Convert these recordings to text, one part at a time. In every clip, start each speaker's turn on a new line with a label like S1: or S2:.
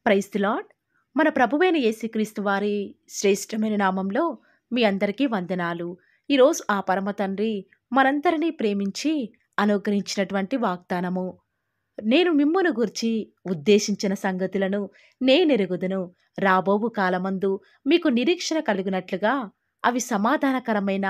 S1: Praise the lord. మన ప్రభువైన యేసుక్రీస్తు వారి శ్రేష్టమైన నామంలో మీ అందరికీ వందనాలు. ఈరోజు ఆ పరమ తండ్రి మనందరినీ ప్రేమించి అనుగ్రహించినటువంటి వాగ్దానము. నేను మిమ్మును గూర్చి ఉద్దేశించిన సంగతులను నేనెరుగుదును. రాబోవు కాలమందు మీకు నిరీక్షణ కలుగునట్లుగా అవి సమాధానకరమైన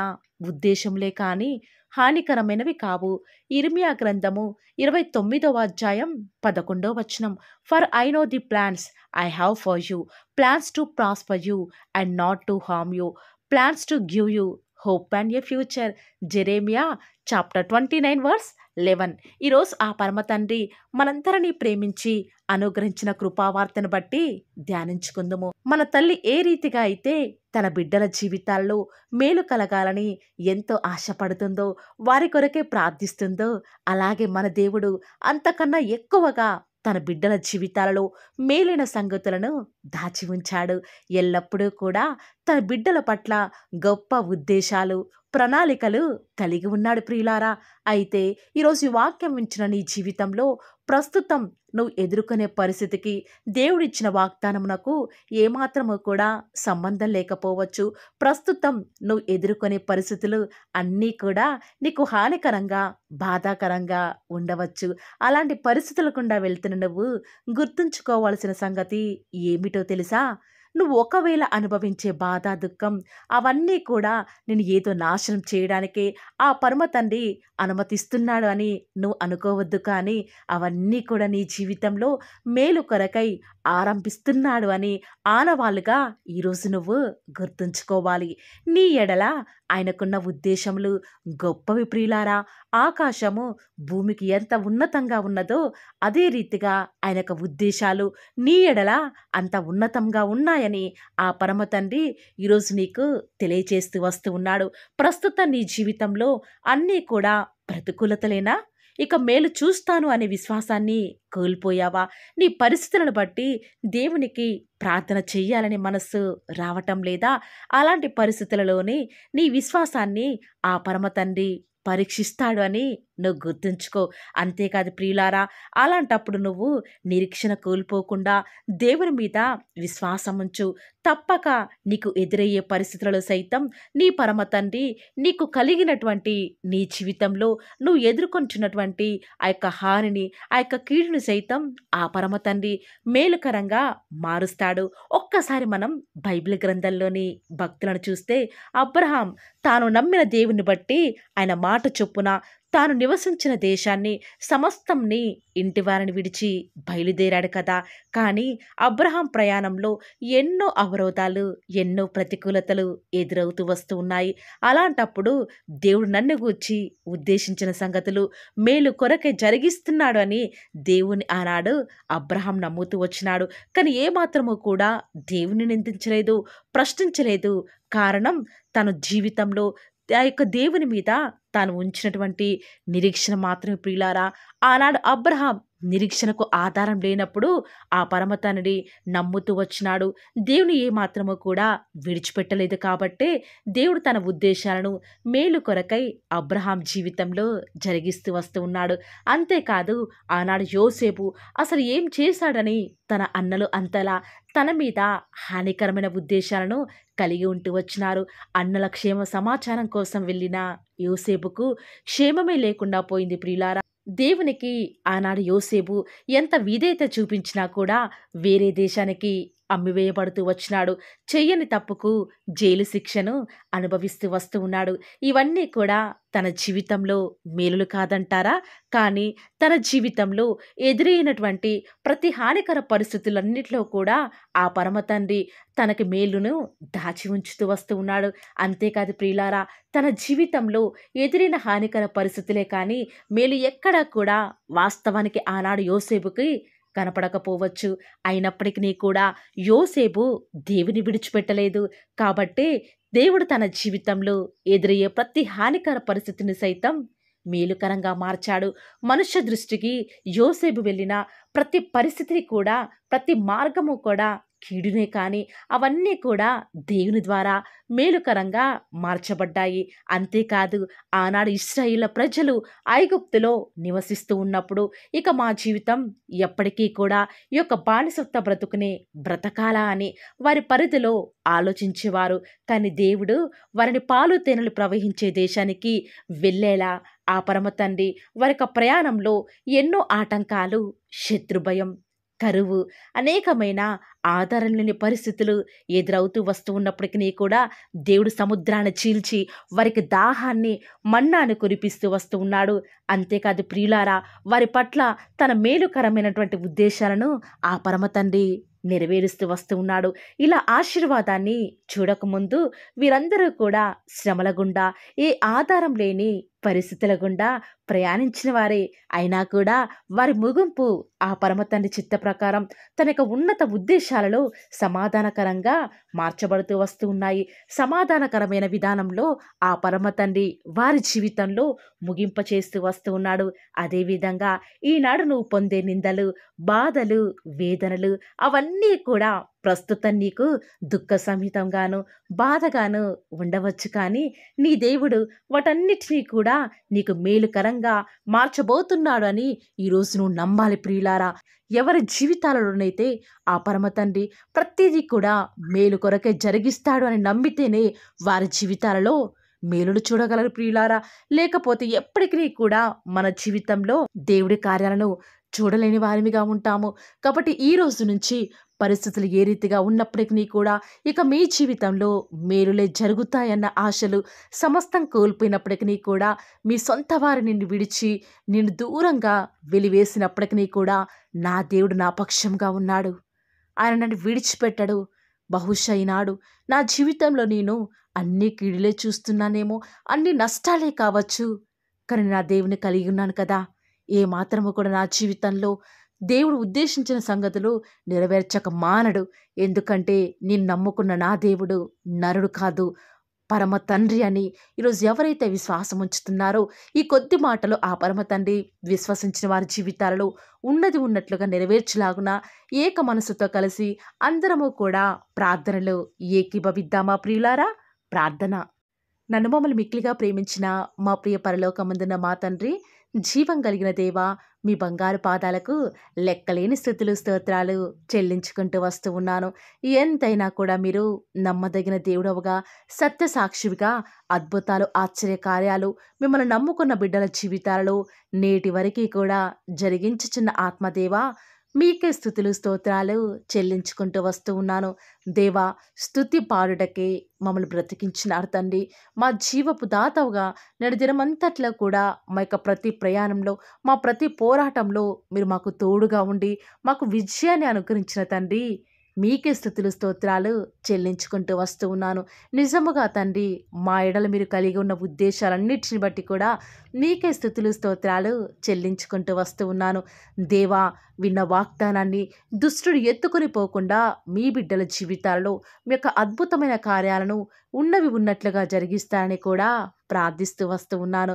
S1: ఉద్దేశములే కాని హానికరమైనవి కావు. ఇర్మియా గ్రంథము 29వ అధ్యాయం 11వ వచనం. For I know the plans I have for you, plans to prosper you and not to harm you, plans to give you hope and a future. Jeremiah chapter 29 verse 11. ఈరోజు ఆ పరమ తండ్రి మనందరినీ ప్రేమించి అనుగ్రహించిన కృపావార్తను బట్టి ధ్యానించుకుందుము. మన తల్లి ఏ రీతిగా అయితే తన బిడ్డల జీవితాల్లో మేలు కలగాలని ఎంతో ఆశపడుతుందో, వారి కొరకే ప్రార్థిస్తుందో, అలాగే మన దేవుడు అంతకన్నా ఎక్కువగా తన బిడ్డల జీవితాలలో మేలైన సంగతులను దాచి ఉంచాడు. ఎల్లప్పుడూ కూడా తన బిడ్డల పట్ల గొప్ప ఉద్దేశాలు, ప్రణాళికలు కలిగి ఉన్నాడు ప్రియులారా. అయితే ఈరోజు ఈ వాక్యం వించిన నీ జీవితంలో ప్రస్తుతం నువ్వు ఎదుర్కొనే పరిస్థితికి దేవుడిచ్చిన వాగ్దానమునకు ఏమాత్రము కూడా సంబంధం లేకపోవచ్చు. ప్రస్తుతం నువ్వు ఎదుర్కొనే పరిస్థితులు అన్నీ కూడా నీకు హానికరంగా, బాధాకరంగా ఉండవచ్చు. అలాంటి పరిస్థితుల గుండా వెళ్తున్న నువ్వు గుర్తుంచుకోవాల్సిన సంగతి ఏమిటో తెలుసా? నువ్వు ఒకవేళ అనుభవించే బాధ, దుఃఖం అవన్నీ కూడా నేను ఏదో నాశనం చేయడానికే ఆ పరమ తండ్రి అనుమతిస్తున్నాడు అని నువ్వు అనుకోవద్దు. కానీ అవన్నీ కూడా నీ జీవితంలో మేలు కొరకై ఆరంభిస్తున్నాడు అని ఆనవాళ్ళుగా ఈరోజు నువ్వు గుర్తుంచుకోవాలి. నీ ఎడల ఆయనకున్న ఉద్దేశములు గొప్పవి ప్రియులారా. ఆకాశము భూమికి ఎంత ఉన్నతంగా ఉన్నదో అదే రీతిగా ఆయన యొక్క ఉద్దేశాలు నీ ఎడల అంత ఉన్నతంగా ఉన్నాయని ఆ పరమ తండ్రి ఈరోజు నీకు తెలియచేస్తూ వస్తూ ఉన్నాడు. ప్రస్తుతం నీ జీవితంలో అన్నీ కూడా ప్రతికూలతలేనా? ఇక మేలు చూస్తాను అనే విశ్వాసాన్ని కోల్పోయావా? నీ పరిస్థితులను బట్టి దేవునికి ప్రార్థన చెయ్యాలని మనస్సు రావటం లేదా? అలాంటి పరిస్థితులలోనే నీ విశ్వాసాన్ని ఆ పరమ తండ్రి పరీక్షిస్తాడు అని నువ్వు గుర్తుంచుకో. అంతేకాదు ప్రియులారా, అలాంటప్పుడు నువ్వు నిరీక్షణ కోల్పోకుండా దేవుని మీద విశ్వాసం ఉంచు. తప్పక నీకు ఎదురయ్యే పరిస్థితులలో సైతం నీ పరమ తండ్రి నీకు కలిగినటువంటి నీ జీవితంలో నువ్వు ఎదుర్కొంటున్నటువంటి ఆ యొక్క హానిని, ఆ యొక్క కీడుని సైతం ఆ పరమ తండ్రి మేలుకరంగా మారుస్తాడు. ఒక్కసారి మనం బైబిల్ గ్రంథంలోని భక్తులను చూస్తే అబ్రహాం తాను నమ్మిన దేవుని బట్టి ఆయన మాట చొప్పున తాను నివసించిన దేశాన్ని సమస్తంని ఇంటి వారిని విడిచి బయలుదేరాడు కదా. కానీ అబ్రహాం ప్రయాణంలో ఎన్నో అవరోధాలు, ఎన్నో ప్రతికూలతలు ఎదురవుతూ వస్తూ ఉన్నాయి. అలాంటప్పుడు దేవుడు నన్ను గూర్చి ఉద్దేశించిన సంగతులు మేలు కొరకే జరిగిస్తున్నాడు అని దేవుని ఆనాడు అబ్రహాం నమ్ముతూ వచ్చినాడు. కానీ ఏమాత్రము కూడా దేవుని నిందించలేదు, ప్రశ్నించలేదు. కారణం తన జీవితంలో ఆ యొక్క దేవుని మీద తాను ఉంచినటువంటి నిరీక్షణ మాత్రమే ప్రియులారా. ఆనాడు అబ్రహాం నిరీక్షణకు ఆధారం లేనప్పుడు ఆ పరమ తండ్రి నమ్ముతూ వచ్చినాడు. దేవుని ఏమాత్రము కూడా విడిచిపెట్టలేదు. కాబట్టే దేవుడు తన ఉద్దేశాలను మేలు కొరకై అబ్రహాం జీవితంలో జరిగిస్తూ వస్తూ ఉన్నాడు. అంతేకాదు ఆనాడు యోసేపు అసలు ఏం చేశాడని తన అన్నలు అంతలా తన మీద హానికరమైన ఉద్దేశాలను కలిగి ఉంటూ వచ్చినారు. అన్నల క్షేమ సమాచారం కోసం వెళ్ళిన యోసేపుకు క్షేమమే లేకుండా పోయింది ప్రియులారా. దేవునికి ఆనాడు యోసేపు ఎంత విధేయత చూపించినా కూడా వేరే దేశానికి అమ్మివేయబడుతూ వచ్చినాడు. చెయ్యని తప్పుకు జైలు శిక్షను అనుభవిస్తూ వస్తూ ఉన్నాడు. ఇవన్నీ కూడా తన జీవితంలో మేలులు కాదంటారా? కానీ తన జీవితంలో ఎదురైనటువంటి ప్రతి హానికర పరిస్థితులన్నిటిలో కూడా ఆ పరమ తండ్రి తనకి మేలును దాచి ఉంచుతూ వస్తూ ఉన్నాడు. అంతేకాదు ప్రియులారా, తన జీవితంలో ఎదురైన హానికర పరిస్థితులే కానీ మేలు ఎక్కడా కూడా వాస్తవానికి ఆనాడు యోసేపుకి కనపడకపోవచ్చు. అయినప్పటికీ కూడా యోసేపు దేవుని విడిచిపెట్టలేదు. కాబట్టే దేవుడు తన జీవితంలో ఎదురయ్యే ప్రతి హానికర పరిస్థితిని సైతం మేలుకరంగా మార్చాడు. మనుష్య దృష్టికి యోసేపు వెళ్ళిన ప్రతి పరిస్థితిని కూడా, ప్రతి మార్గము కూడా కీడునే కానీ అవన్నీ కూడా దేవుని ద్వారా మేలుకరంగా మార్చబడ్డాయి. అంతేకాదు ఆనాడు ఇశ్రాయేలు ప్రజలు ఐగుప్తులో నివసిస్తూ ఉన్నప్పుడు ఇక మా జీవితం ఎప్పటికీ కూడా ఈ యొక్క బానిసత్వ బ్రతుకునే బ్రతకాలా అని వారి పరిధిలో ఆలోచించేవారు. కానీ దేవుడు వారిని పాలు తేనెలు ప్రవహించే దేశానికి వెళ్ళేలా ఆ పరమ తండ్రి వారి యొక్క ప్రయాణంలో ఎన్నో ఆటంకాలు, శత్రుభయం, కరువు, అనేకమైన ఆధారం లేని పరిస్థితులు ఎదురవుతూ వస్తూ ఉన్నప్పటికీ కూడా దేవుడు సముద్రాన్ని చీల్చి వారికి దాహాన్ని, మన్నాను కురిపిస్తూ వస్తూ ఉన్నాడు. అంతేకాదు ప్రియులారా, వారి పట్ల తన మేలుకరమైనటువంటి ఉద్దేశాలను ఆ పరమ తండ్రి నెరవేరుస్తూ వస్తూ ఉన్నాడు. ఇలా ఆశీర్వాదాన్ని చూడకముందు వీరందరూ కూడా శ్రమల గుండా, ఏ ఆధారం లేని పరిస్థితుల గుండా ప్రయాణించిన వారే. అయినా కూడా వారి ముగింపు ఆ పరమ తండ్రి చిత్త ప్రకారం తన యొక్క ఉన్నత ఉద్దేశాలలో సమాధానకరంగా మార్చబడుతూ వస్తూ ఉన్నాయి. సమాధానకరమైన విధానంలో ఆ పరమ తండ్రి వారి జీవితంలో ముగింప చేస్తూ వస్తూ ఉన్నాడు. అదేవిధంగా ఈనాడు నువ్వు పొందే నిందలు, బాధలు, వేదనలు అవన్నీ కూడా ప్రస్తుతం నీకు దుఃఖ సంహితంగాను, బాధగాను ఉండవచ్చు. కానీ నీ దేవుడు వాటన్నిటినీ కూడా నీకు మేలుకరంగా మార్చబోతున్నాడు అని ఈరోజు నువ్వు నమ్మాలి ప్రియులారా. ఎవరి జీవితాలలోనైతే ఆ పరమ తండ్రి ప్రతిదీ కూడా మేలు కొరకే జరిగిస్తాడు అని నమ్మితేనే వారి జీవితాలలో మేలును చూడగలరు ప్రియులారా. లేకపోతే ఎప్పటికీ కూడా మన జీవితంలో దేవుడి కార్యాలను చూడలేని వారిగా ఉంటాము. కాబట్టి ఈ రోజు నుంచి పరిస్థితులు ఏ రీతిగా ఉన్నప్పటికీ కూడా ఇక మీ జీవితంలో మేలులే జరుగుతాయన్న ఆశలు సమస్తం కోల్పోయినప్పటికీ కూడా, మీ సొంత వారి నిన్ను విడిచి నిన్ను దూరంగా వెలివేసినప్పటికీ కూడా నా దేవుడు నా పక్షంగా ఉన్నాడు. ఆయన నన్ను విడిచిపెట్టడు. బహుశా ఈనాడు నా జీవితంలో నేను అన్ని కీడులే చూస్తున్నానేమో, అన్ని నష్టాలే కావచ్చు, కానీ నా దేవుని కలిగి ఉన్నాను కదా. ఏ మాత్రము కూడా నా జీవితంలో దేవుడు ఉద్దేశించిన సంగతులు నెరవేర్చక మానడు. ఎందుకంటే నేను నమ్ముకున్న నా దేవుడు నరుడు కాదు, పరమ తండ్రి అని ఈరోజు ఎవరైతే విశ్వాసం ఉంచుతున్నారో ఈ కొద్ది మాటలు ఆ పరమ తండ్రి విశ్వసించిన వారి జీవితాలలో ఉన్నది ఉన్నట్లుగా నెరవేర్చలాగున ఏక మనసుతో కలిసి అందరము కూడా ప్రార్థనలో ఏకీభవిద్దామా ప్రియులారా. ప్రార్థన. నన్ను మమ్మల్ని మిక్కిలిగా ప్రేమించిన మా ప్రియ పరలోకమందున్న మా తండ్రి, జీవం కలిగిన దేవా, మీ బంగారు పాదాలకు లెక్కలేని స్తుతులు, స్తోత్రాలు చెల్లించుకుంటూ వస్తూ ఉన్నాను. ఎంతైనా కూడా మీరు నమ్మదగిన దేవుడవుగా, సత్య సాక్షివిగా, అద్భుతాలు, ఆశ్చర్య కార్యాలు మిమ్మల్ని నమ్ముకున్న బిడ్డల జీవితాలలో నేటి వరకు కూడా జరిగించుచున్న ఆత్మదేవా, మీకే స్తుతులు, స్తోత్రాలు చెల్లించుకుంటూ వస్తూ ఉన్నాను. దేవా, స్తుతి పాడుటకే మమ్మల్ని బ్రతికించినారు తండ్రి. మా జీవపు దాతవుగా నేడు దినమంతట్లో కూడా మా యొక్క ప్రతి ప్రయాణంలో, మా ప్రతి పోరాటంలో మీరు మాకు తోడుగా ఉండి మాకు విజయాన్ని అనుగ్రహించిన తండ్రి, మీకే స్తుతులు, స్తోత్రాలు చెల్లించుకుంటూ వస్తూ ఉన్నాను. నిజముగా తండ్రి, మా ఎడల మీరు కలిగి ఉన్న ఉద్దేశాలన్నిటిని బట్టి కూడా మీకే స్తుతులు, స్తోత్రాలు చెల్లించుకుంటూ వస్తూ ఉన్నాను. దేవా, విన్న వాగ్దానాన్ని దుష్టుడు ఎత్తుకొని పోకుండా మీ బిడ్డల జీవితాలలో మీ యొక్క అద్భుతమైన కార్యాలను ఉన్నవి ఉన్నట్లుగా జరిగిస్తారని కూడా ప్రార్థిస్తూ వస్తూ ఉన్నాను.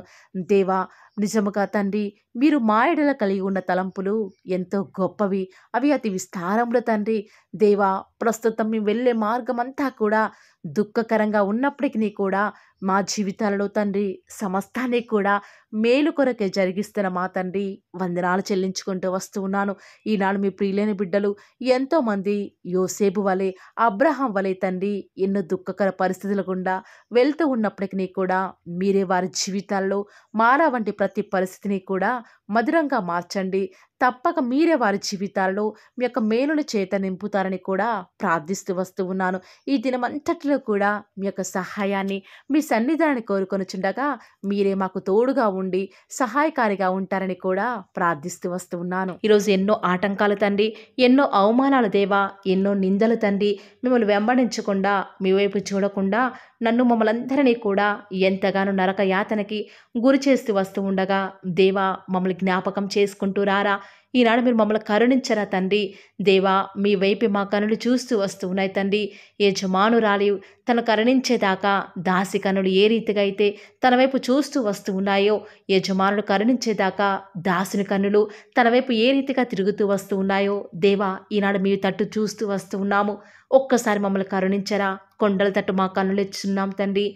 S1: దేవా, నిజముగా తండ్రి, మీరు మా ఎడల కలిగి ఉన్న తలంపులు ఎంతో గొప్పవి, అవి అతి విస్తారములు తండ్రి. దేవా, ప్రస్తుతం మేము వెళ్ళే మార్గం అంతా కూడా దుఃఖకరంగా ఉన్నప్పటికీ కూడా మా జీవితాలలో తండ్రి సమస్తాన్ని కూడా మేలు కొరకే జరిగిస్తున్న మా తండ్రి వందనాలు చెల్లించుకుంటూ వస్తూ ఉన్నాను. ఈనాడు మీ ప్రియులైన బిడ్డలు ఎంతోమంది యోసేపు వలె, అబ్రహాం వలె తండ్రి ఎన్నో దుఃఖకర పరిస్థితుల గుండా వెళ్తూ ఉన్నప్పటికీ కూడా మీరే వారి జీవితాల్లో మారా వంటి ప్రతి పరిస్థితిని కూడా మధురంగా మార్చండి. తప్పక మీరే వారి జీవితాల్లో మీ యొక్క మేలుల చేత నింపుతారని కూడా ప్రార్థిస్తూ వస్తూ ఉన్నాను. ఈ దినమంతటిలో కూడా మీ యొక్క సహాయాన్ని, మీ సన్నిధానాన్ని కోరుకొనుచుండగా మీరే మాకు తోడుగా ఉండి సహాయకారిగా ఉంటారని కూడా ప్రార్థిస్తూ వస్తూ ఉన్నాను. ఈరోజు ఎన్నో ఆటంకాలు తండ్రి, ఎన్నో అవమానాలు దేవా, ఎన్నో నిందలు తండ్రి మిమ్మల్ని వెంబడించకుండా, మీ వైపు చూడకుండా నన్ను మమ్మల్ందరినీ కూడా ఎంతగానో నరక యాతనకి గురి చేస్తూ వస్తూ ఉండగా దేవా మమ్మల్ని జ్ఞాపకం చేసుకుంటూ రారా. ఈనాడు మీరు మమ్మల్ని కరుణించరా తండ్రి. దేవా మీ వైపు మా కనులు చూస్తూ వస్తూ ఉన్నాయి తండ్రి. యజమానురాలి తను కరుణించేదాకా దాసి కనులు ఏ రీతిగా అయితే తన వైపు చూస్తూ వస్తూ ఉన్నాయో, యజమానుడు కరుణించేదాకా దాసుని కన్నులు తన వైపు ఏ రీతిగా తిరుగుతూ వస్తూ ఉన్నాయో దేవా ఈనాడు మీ తట్టు చూస్తూ వస్తూ ఉన్నాము. ఒక్కసారి మమ్మల్ని కరుణించరా. కొండల తట్టు మా కన్నులు ఇచ్చున్నాం తండ్రి.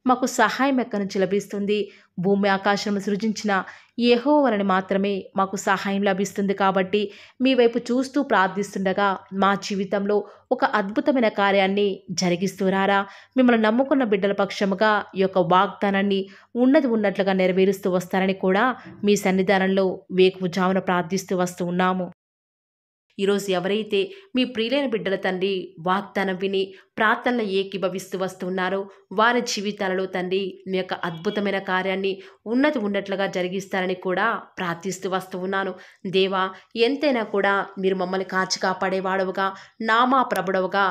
S1: మాకు సహాయం ఎక్కడి నుంచి లభిస్తుంది? భూమి ఆకాశం సృజించిన యెహోవాని మాత్రమే మాకు సహాయం లభిస్తుంది. కాబట్టి మీ వైపు చూస్తూ ప్రార్థిస్తుండగా మా జీవితంలో ఒక అద్భుతమైన కార్యాన్ని జరిగిస్తూ రారా. మిమ్మల్ని నమ్ముకున్న బిడ్డల పక్షముగా ఈ యొక్క వాగ్దానాన్ని ఉన్నది ఉన్నట్లుగా నెరవేరుస్తూ వస్తారని కూడా మీ సన్నిధానంలో వేకువజామున ప్రార్థిస్తూ వస్తూ ఉన్నాము. ఈరోజు ఎవరైతే మీ ప్రియులైన బిడ్డల తండ్రి వాగ్దానం విని ప్రార్థనలు ఏకీభవిస్తూ వస్తున్నారో వారి జీవితాలలో తండ్రి మీ యొక్క అద్భుతమైన కార్యాన్ని ఉన్నది ఉన్నట్లుగా జరిగిస్తారని కూడా ప్రార్థిస్తూ వస్తూ ఉన్నాను. దేవా ఎంతైనా కూడా మీరు మమ్మల్ని కాచి కాపాడేవాడవుగా, నామా ప్రభుడవుగా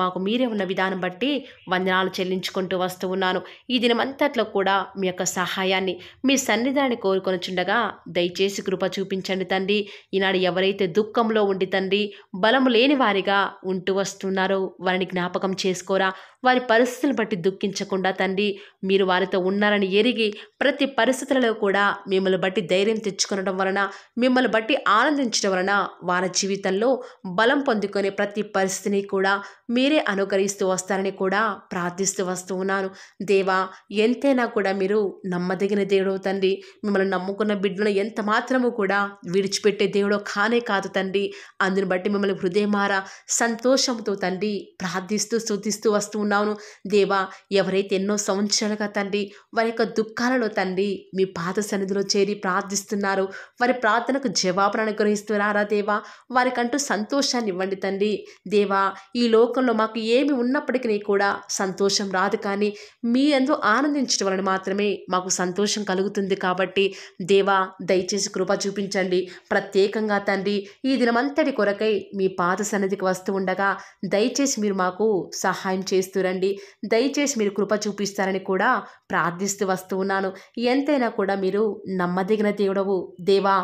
S1: మాకు మీరే ఉన్న విధానం బట్టి వందనాలు చెల్లించుకుంటూ వస్తూ ఉన్నాను. ఈ దినమంతట్లో కూడా మీ యొక్క సహాయాన్ని మీ సన్నిధానాన్ని కోరుకొనిచుండగా దయచేసి కృప చూపించండి తండ్రి. ఈనాడు ఎవరైతే దుఃఖంలో ఉండి తండ్రి బలము లేని వారిగా ఉంటూ వస్తున్నారో వారిని జ్ఞాపకం చేసుకోరా. వారి పరిస్థితులను బట్టి దుఃఖించకుండా తండ్రి మీరు వారితో ఉన్నారని ఎరిగి ప్రతి పరిస్థితులలో కూడా మిమ్మల్ని బట్టి ధైర్యం తెచ్చుకొనడం వలన, మిమ్మల్ని బట్టి ఆనందించడం వలన వారి జీవితంలో బలం పొందుకునే ప్రతి పరిస్థితిని కూడా మీరే అనుకరిస్తూ వస్తారని కూడా ప్రార్థిస్తూ వస్తూ ఉన్నాను. దేవా ఎంతైనా కూడా మీరు నమ్మదగిన దేవుడు తండ్రి. మిమ్మల్ని నమ్ముకున్న బిడ్డలను ఎంత మాత్రము కూడా విడిచిపెట్టే దేవుడో కానే కాదు తండ్రి. అందుని బట్టి మిమ్మల్ని హృదయమారా సంతోషంతో తండ్రి ప్రార్థిస్తూ స్తుతిస్తూ వస్తూ ఉన్నాను. దేవా ఎవరైతే ఎన్నో సంవత్సరాలుగా తండ్రి వారి యొక్క దుఃఖాలలో తండ్రి మీ పాద సన్నిధిలో చేరి ప్రార్థిస్తున్నారు, వారి ప్రార్థనకు జవాబును అనుగ్రహిస్తున్నారా దేవా. వారికంటూ సంతోషాన్ని ఇవ్వండి తండ్రి. దేవా ఈ లోకంలో మాకు ఏమి ఉన్నప్పటికీ కూడా సంతోషం రాదు, కానీ మీ యందు ఆనందించడం వలన మాత్రమే మాకు సంతోషం కలుగుతుంది. కాబట్టి దేవా దయచేసి కృప చూపించండి. ప్రత్యేకంగా తండ్రి ఈ దినమంతటి కొరకై మీ పాద సన్నిధికి వస్తూ ఉండగా దయచేసి మీరు మాకు సహాయం చేస్తురండి. దయచేసి మీరు కృప చూపిస్తారని కూడా ప్రార్థిస్తూ వస్తూ ఉన్నాను. ఎంతైనా కూడా మీరు నమ్మదగిన దేవుడవు దేవా.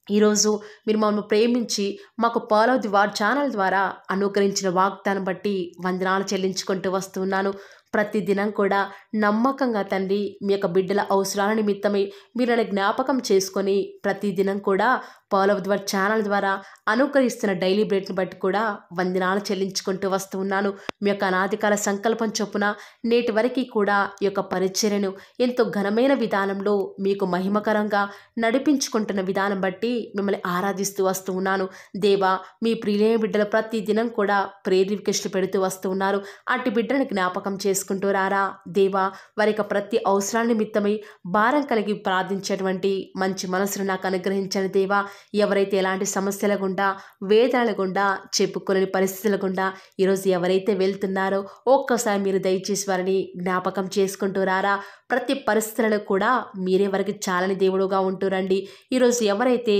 S1: ఈరోజు మీరు మమ్మల్ని ప్రేమించి మాకు ఫాలో ది వర్డ్ ఛానల్ ద్వారా అనుగ్రహించిన వాగ్దానం బట్టి వందనాలు చెల్లించుకుంటూ వస్తున్నాను. ప్రతిదినం కూడా నమ్మకంగా తండ్రి మీ యొక్క బిడ్డల అవసరాల నిమిత్తమై మీరు నన్ను జ్ఞాపకం చేసుకొని ప్రతిదినం కూడా ఫాలో ది వర్డ్ ఛానల్ ద్వారా అనుకరిస్తున్న డైలీ బ్రెడ్ని బట్టి కూడా వందనాలు చెల్లించుకుంటూ వస్తూ ఉన్నాను. మీ యొక్క అనాదికాల సంకల్పం చొప్పున నేటి వరకు కూడా ఈ యొక్క పరిచర్యను ఎంతో ఘనమైన విధానంలో మీకు మహిమకరంగా నడిపించుకుంటున్న విధానం బట్టి మిమ్మల్ని ఆరాధిస్తూ వస్తూ ఉన్నాను. దేవా మీ ప్రియులైన బిడ్డలు ప్రతి దినం కూడా ప్రేయర్ రిక్వెస్ట్లు పెడుతూ వస్తూ ఉన్నారు. అట్టి బిడ్డలను జ్ఞాపకం చేసుకుంటూ రారా దేవా. వారి యొక్క ప్రతి అవసరాల నిమిత్తమై భారం కలిగి ప్రార్థించేటువంటి మంచి మనసును నాకు అనుగ్రహించండి దేవా. ఎవరైతే ఎలాంటి సమస్యల గుండా వేదనల గుండా చెప్పుకోలేని పరిస్థితుల గుండా ఈరోజు ఎవరైతే వెళ్తున్నారో ఒక్కసారి మీరు దయచేసి వారిని జ్ఞాపకం చేసుకుంటూ రారా. ప్రతి పరిస్థితులలో కూడా మీరే వారికి చాలని దేవుడుగా ఉంటూరండి. ఈరోజు ఎవరైతే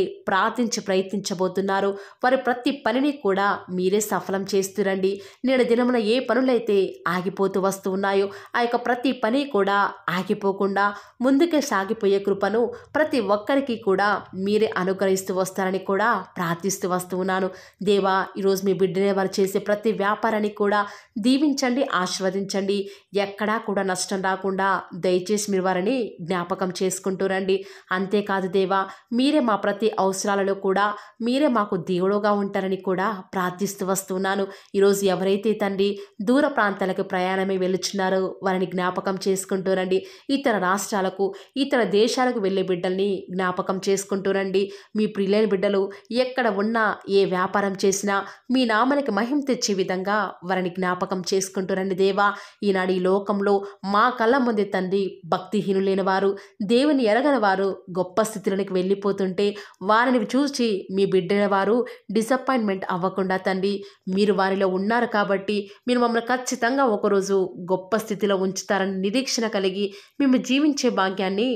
S1: ప్రయత్నించబోతున్నారో వారి ప్రతి పనిని కూడా మీరే సఫలం చేస్తురండి. నేడు దినమున ఏ పనులైతే ఆగిపోతూ వస్తూ ఉన్నాయో ఆ యొక్క ప్రతి పని కూడా ఆగిపోకుండా ముందుకే సాగిపోయే కృపను ప్రతి ఒక్కరికి కూడా మీరే అనుగ్రహిస్తూ వస్తారని కూడా ప్రార్థిస్తూ వస్తూ ఉన్నాను. దేవా ఈరోజు మీ బిడ్డనే వారు చేసే ప్రతి వ్యాపారాన్ని కూడా దీవించండి, ఆశీర్వదించండి. ఎక్కడా కూడా నష్టం రాకుండా దయచేసి మీరు వారిని జ్ఞాపకం చేసుకుంటూ రండి. అంతేకాదు దేవా మీరే మా ప్రతి అవసరాలలో కూడా మీరే మాకు దేవుడుగా ఉంటారని కూడా ప్రార్థిస్తూ వస్తున్నాను. ఈరోజు ఎవరైతే తండ్రి దూర ప్రాంతాలకు ప్రయాణమై వెళ్ళుచున్నారో వారిని జ్ఞాపకం చేసుకుంటూ రండి. ఇతర రాష్ట్రాలకు ఇతర దేశాలకు వెళ్ళే బిడ్డల్ని జ్ఞాపకం చేసుకుంటూ రండి. మీ ప్రియులైన బిడ్డలు ఎక్కడ ఉన్నా ఏ వ్యాపారం చేసినా మీ నామానికి మహిమ తెచ్చే విధంగా వారిని జ్ఞాపకం చేసుకుంటూ రండి దేవా. ఈనాడు ఈ లోకంలో మా కళ్ళ ముందే తండ్రి భక్తిహీనులైన వారు, దేవుని ఎరగని వారు గొప్ప స్థితిలోనికి వెళ్ళిపోతుంటే వారిని చూసి మీ బిడ్డల వారు డిసప్పాయింట్మెంట్ అవ్వకుండా తండ్రి మీరు వారిలో ఉన్నారు కాబట్టి మీరు మమ్మల్ని ఖచ్చితంగా ఒకరోజు గొప్ప స్థితిలో ఉంచుతారని నిరీక్షణ కలిగి మేము జీవించే భాగ్యాన్ని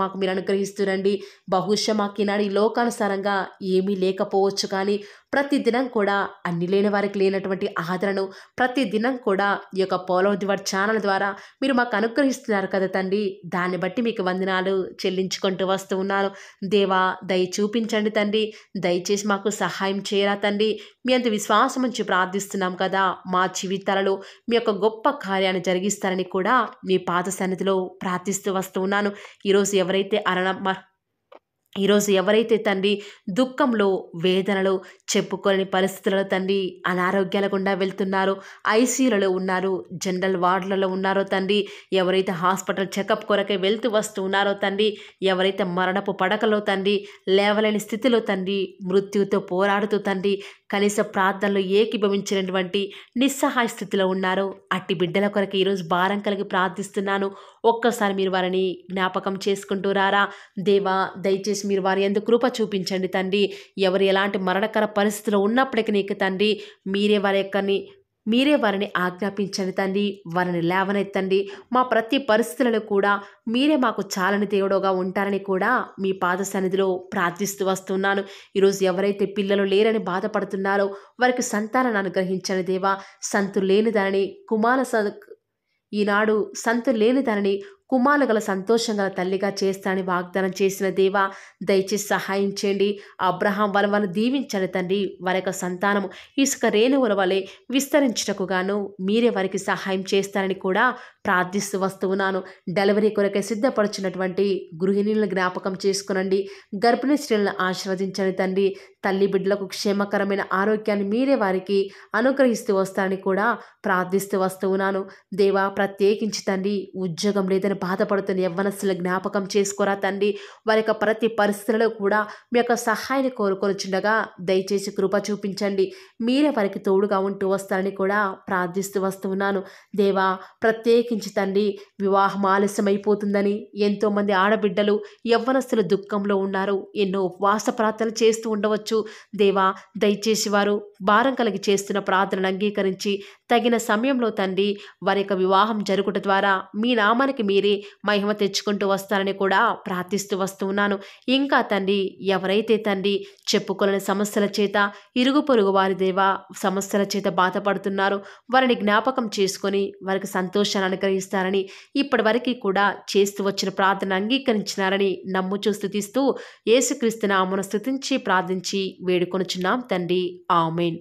S1: మాకు మీరు అనుగ్రహిస్తురండి. బహుశా మాకు ఈనాడు ఈ లోకానుసారంగా ఏమీ లేకపోవచ్చు, కానీ ప్రతి దినం కూడా అన్ని లేని వారికి లేనటువంటి ఆదరణను ప్రతి దినం కూడా ఈ యొక్క పోలో దివర్ ఛానల్ ద్వారా మీరు మాకు అనుగ్రహిస్తున్నారు కదా తండ్రి. దాన్ని బట్టి మీకు వందనాలు చెల్లించుకుంటూ వస్తూ ఉన్నాను. దేవా, దయ చూపించండి తండ్రి. దయచేసి మాకు సహాయం చేయరా తండ్రి. మీ అంత విశ్వాసం ఉంచి ప్రార్థిస్తున్నాం కదా. మా జీవితాలలో మీ యొక్క గొప్ప కార్యాన్ని జరిగిస్తారని కూడా మీ పాద సన్నిధిలో ప్రార్థిస్తూ వస్తూ ఉన్నాను. ఈరోజు ఎవరైతే తండ్రి దుఃఖంలో, వేదనలో, చెప్పుకోలేని పరిస్థితులలో తండ్రి అనారోగ్యాల గుండా వెళ్తున్నారో, ఐసీయూలలో ఉన్నారు, జనరల్ వార్డులలో ఉన్నారో తండ్రి, ఎవరైతే హాస్పిటల్ చెకప్ కొరకే వెళ్తూ వస్తూ ఉన్నారో తండ్రి, ఎవరైతే మరణపు పడకలో తండ్రి లేవలేని స్థితిలో తండ్రి మృత్యువుతో పోరాడుతూ తండ్రి కనీస ప్రార్థనలు ఏకీభవించినటువంటి నిస్సహాయ స్థితిలో ఉన్నారో అట్టి బిడ్డల కొరకు ఈరోజు భారం కలిగి ప్రార్థిస్తున్నాను. ఒక్కసారి మీరు వారిని జ్ఞాపకం చేసుకుంటూ రారా దేవా. దయచేసి మీరు వారి యందు కృప చూపించండి తండ్రి. ఎవరు ఎలాంటి మరణకర పరిస్థితిలో ఉన్నప్పటికీ నీకు తండ్రి మీరే వారిని ఆజ్ఞాపించండి తండ్రి. వారిని లేవనెత్తండి. మా ప్రతి పరిస్థితులలో కూడా మీరే మాకు చాలని దేవుడుగా ఉంటారని కూడా మీ పాద సన్నిధిలో ప్రార్థిస్తూ వస్తున్నాను. ఈరోజు ఎవరైతే పిల్లలు లేరని బాధపడుతున్నారో వారికి సంతానాన్ని అనుగ్రహించండి దేవా. ఈనాడు సంతు లేని దానిని కుమారులు గల సంతోషం గల తల్లిగా చేస్తానని వాగ్దానం చేసిన దేవా, దయచేసి సహాయం చేయండి. అబ్రహాం వాళ్ళను దీవించండి తండ్రి. వారి యొక్క సంతానము ఇసుక రేణువుల వలె విస్తరించుటకు గాను మీరే వారికి సహాయం చేస్తారని కూడా ప్రార్థిస్తూ వస్తూ ఉన్నాను. డెలివరీ కొరకే సిద్ధపడుచున్నటువంటి గృహిణులను జ్ఞాపకం చేసుకునండి. గర్భిణీ స్త్రీలను ఆశీర్వదించండి తండ్రి. తల్లి బిడ్డలకు క్షేమకరమైన ఆరోగ్యాన్ని మీరే వారికి అనుగ్రహిస్తూ వస్తారని కూడా ప్రార్థిస్తూ వస్తూ ఉన్నాను. దేవా, ప్రత్యేకించి తండ్రి ఉద్యోగం లేదని బాధపడుతున్న యవ్వనస్తుల జ్ఞాపకం చేసుకోరా తండ్రి. వారి యొక్క ప్రతి పరిస్థితులలో కూడా మీ యొక్క సహాయాన్ని కోరుకొనిచుండగా దయచేసి కృప చూపించండి. మీరే వారికి తోడుగా ఉంటూ వస్తారని కూడా ప్రార్థిస్తూ వస్తూ ఉన్నాను. దేవా, ప్రత్యేకించి తండ్రి వివాహం ఆలస్యమైపోతుందని ఎంతోమంది ఆడబిడ్డలు యవ్వనస్తులు దుఃఖంలో ఉన్నారు. ఎన్నో ఉపవాస ప్రార్థనలు చేస్తూ ఉండవచ్చు. దేవా, దయచేసి వారు భారం కలిగి చేస్తున్న ప్రార్థనను అంగీకరించి తగిన సమయంలో తండ్రి వారి యొక్క వివాహం జరుగుట ద్వారా మీ నామానికి మీరే మహిమ తెచ్చుకుంటూ వస్తారని కూడా ప్రార్థిస్తూ వస్తూ ఉన్నాను. ఇంకా తండ్రి ఎవరైతే తండ్రి చెప్పుకోలేని సమస్యల చేత ఇరుగు పొరుగు వారి దేవా సమస్యల చేత బాధపడుతున్నారో వారిని జ్ఞాపకం చేసుకొని వారికి సంతోషాన్ని అనుగ్రహిస్తారని ఇప్పటి వరకు కూడా చేస్తూ వచ్చిన ప్రార్థన అంగీకరించినారని నమ్ముచూ స్తుతిస్తూ యేసుక్రీస్తు నామమున స్తుతించి ప్రార్థించి వేడుకొనుచున్నాం తండ్రి. ఆమేన్.